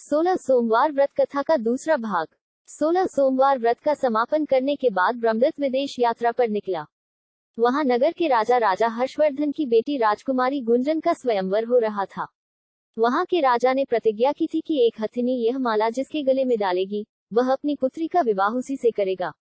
16 सोमवार व्रत कथा का दूसरा भाग। 16 सोमवार व्रत का समापन करने के बाद ब्रह्मदत्त विदेश यात्रा पर निकला। वहां नगर के राजा हर्षवर्धन की बेटी राजकुमारी गुंजन का स्वयंवर हो रहा था। वहां के राजा ने प्रतिज्ञा की थी कि एक हथिनी यह माला जिसके गले में डालेगी, वह अपनी पुत्री का विवाह उसी से करेगा।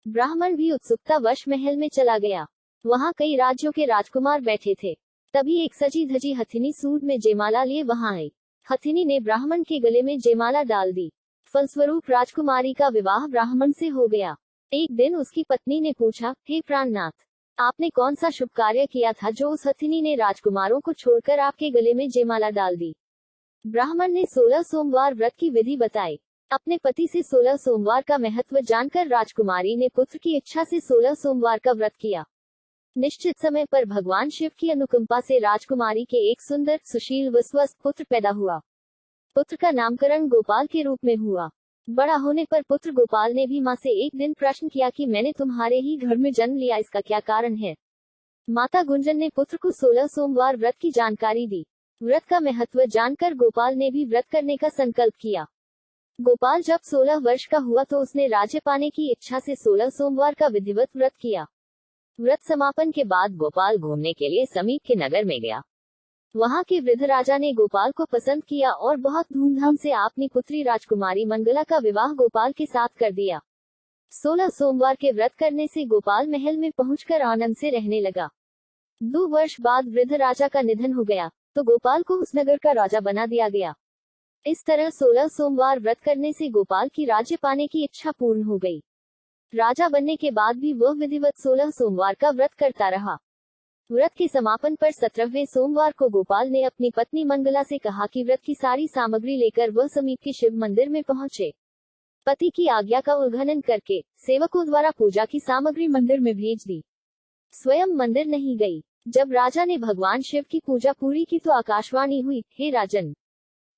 ब्राह्मण भी उत्सुकता वश महल में चला गया। वहां कई राज्यों के राजकुमार बैठे थे। तभी एक सजी धजी हथिनी सूंड में जयमाला लिए वहां आई। हथिनी ने ब्राह्मण के गले में जयमाला डाल दी। फलस्वरूप राजकुमारी का विवाह ब्राह्मण से हो गया। एक दिन उसकी पत्नी ने पूछा, हे प्राणनाथ, आपने कौन सा शुभ कार्य किया था जो उस हथिनी ने राजकुमारों को छोड़कर आपके गले में जयमाला डाल दी? ब्राह्मण ने 16 सोमवार व्रत की विधि बताई। अपने पति से 16 सोमवार का महत्व जानकर राजकुमारी ने पुत्र की इच्छा से 16 सोमवार का व्रत किया। निश्चित समय पर भगवान शिव की अनुकंपा से राजकुमारी के एक सुंदर, सुशील व स्वस्थ पुत्र पैदा हुआ। पुत्र का नामकरण गोपाल के रूप में हुआ। बड़ा होने पर पुत्र गोपाल ने भी मां से एक दिन प्रश्न किया कि मैंने तुम्हारे ही घर में जन्म लिया, इसका क्या कारण है? माता गुंजन ने पुत्र को 16 सोमवार व्रत की जानकारी दी। व्रत का महत्व जानकर गोपाल ने भी व्रत करने का संकल्प किया। गोपाल जब 16 वर्ष का हुआ तो उसने राज्य पाने की इच्छा से 16 सोमवार का विधिवत व्रत किया। व्रत समापन के बाद गोपाल घूमने के लिए समीप के नगर में गया। वहां के वृद्ध राजा ने गोपाल को पसंद किया और बहुत धूमधाम से अपनी पुत्री राजकुमारी मंगला का विवाह गोपाल के साथ कर दिया। 16 सोमवार के व्रत करने से गोपाल महल में पहुंचकर आनंद से रहने लगा। 2 वर्ष बाद वृद्ध राजा का निधन हो गया तो गोपाल को उस नगर का राजा बना दिया गया। इस तरह 16 सोमवार व्रत करने से गोपाल की राज्य पाने की इच्छा पूर्ण हो गई। राजा बनने के बाद भी वह विधिवत 16 सोमवार का व्रत करता रहा। व्रत के समापन पर 17वें सोमवार को गोपाल ने अपनी पत्नी मंगला से कहा कि व्रत की सारी सामग्री लेकर वह समीप के शिव मंदिर में पहुंचे। पति की आज्ञा का उल्लंघन करके सेवकों द्वारा पूजा की सामग्री मंदिर में भेज दी। स्वयं मंदिर नहीं गई। जब राजा ने भगवान शिव की पूजा पूरी की तो आकाशवाणी हुई, हे राजन,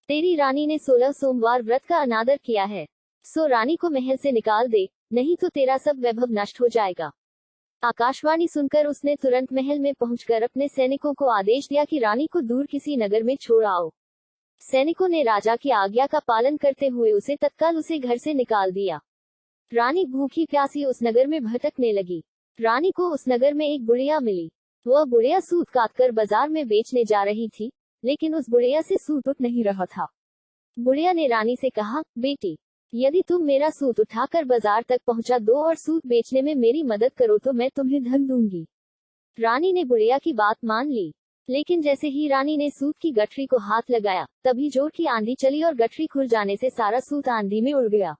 तेरी रानी ने 16 सोमवार व्रत का अनादर किया है, सो रानी को महल से निकाल दे, नहीं तो तेरा सब वैभव नष्ट हो जाएगा। आकाशवाणी सुनकर उसने तुरंत महल में पहुंचकर अपने सैनिकों को आदेश दिया कि रानी को दूर किसी नगर में छोड़ आओ। सैनिकों ने राजा की आज्ञा का पालन करते हुए उसे तत्काल उसे घर से निकाल दिया। रानी भूखी प्यासी उस नगर में भटकने लगी। रानी को उस नगर में एक बुढ़िया मिली। वह बुढ़िया सूत काटकर बाजार में बेचने जा रही थी, लेकिन उस बुढ़िया से सूत उठ नहीं रहा था। बुढ़िया ने रानी से कहा, बेटी, यदि तुम मेरा सूत उठाकर बाजार तक पहुंचा दो और सूत बेचने में मेरी मदद करो तो मैं तुम्हें धन दूंगी। रानी ने बुढ़िया की बात मान ली, लेकिन जैसे ही रानी ने सूत की गठरी को हाथ लगाया, तभी जोर की आंधी चली और गठरी खुल जाने से सारा सूत आंधी में उड़ गया।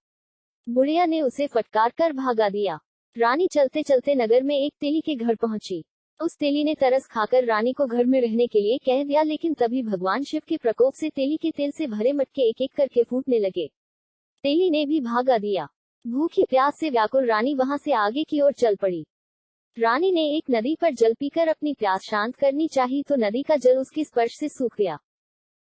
बुढ़िया ने उसे फटकार कर भागा दिया। रानी चलते चलते नगर में एक तेली के घर पहुंची। उस तेली ने तरस खाकर रानी को घर में रहने के लिए कह दिया, लेकिन तभी भगवान शिव के प्रकोप से तेली के तेल से भरे मटके एक एक करके फूटने लगे। तेली ने भी भागा दिया। भूखी प्यास से व्याकुल रानी वहां से आगे की ओर चल पड़ी। रानी ने एक नदी पर जल पीकर अपनी प्यास शांत करनी चाहिए तो नदी का जल उसके स्पर्श से सूख गया।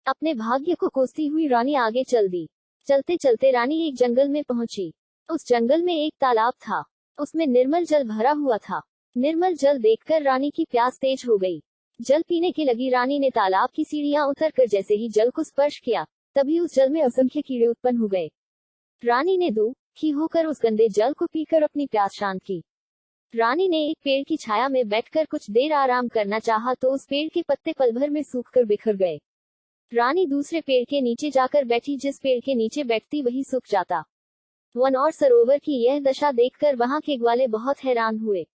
अपने भाग्य को कोसती हुई रानी आगे चल दी। चलते चलते रानी एक जंगल में पहुंची। उस जंगल में एक तालाब था। उसमें निर्मल जल भरा हुआ था। निर्मल जल देखकर रानी की प्यास तेज हो गई। जल पीने की लगी रानी ने तालाब की सीढ़ियां उतरकर जैसे ही जल को स्पर्श किया, तभी उस जल में असंख्य कीड़े उत्पन्न हो गए। रानी ने दुखी होकर उस गंदे जल को पीकर अपनी प्यास शांत की। रानी ने एक पेड़ की छाया में बैठकर कुछ देर आराम करना चाहा तो उस पेड़ के पत्ते पल भर में सूखकर बिखर गए। रानी दूसरे पेड़ के नीचे जाकर बैठी। जिस पेड़ के नीचे बैठती वही सूख जाता। वन और सरोवर की यह दशा देखकर वहां के ग्वाले बहुत हैरान हुए।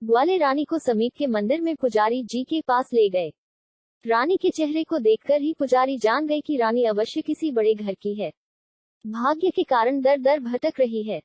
ग्वाले रानी को समीप के मंदिर में पुजारी जी के पास ले गए। रानी के चेहरे को देखकर ही पुजारी जान गए कि रानी अवश्य किसी बड़े घर की है। भाग्य के कारण दर दर भटक रही है।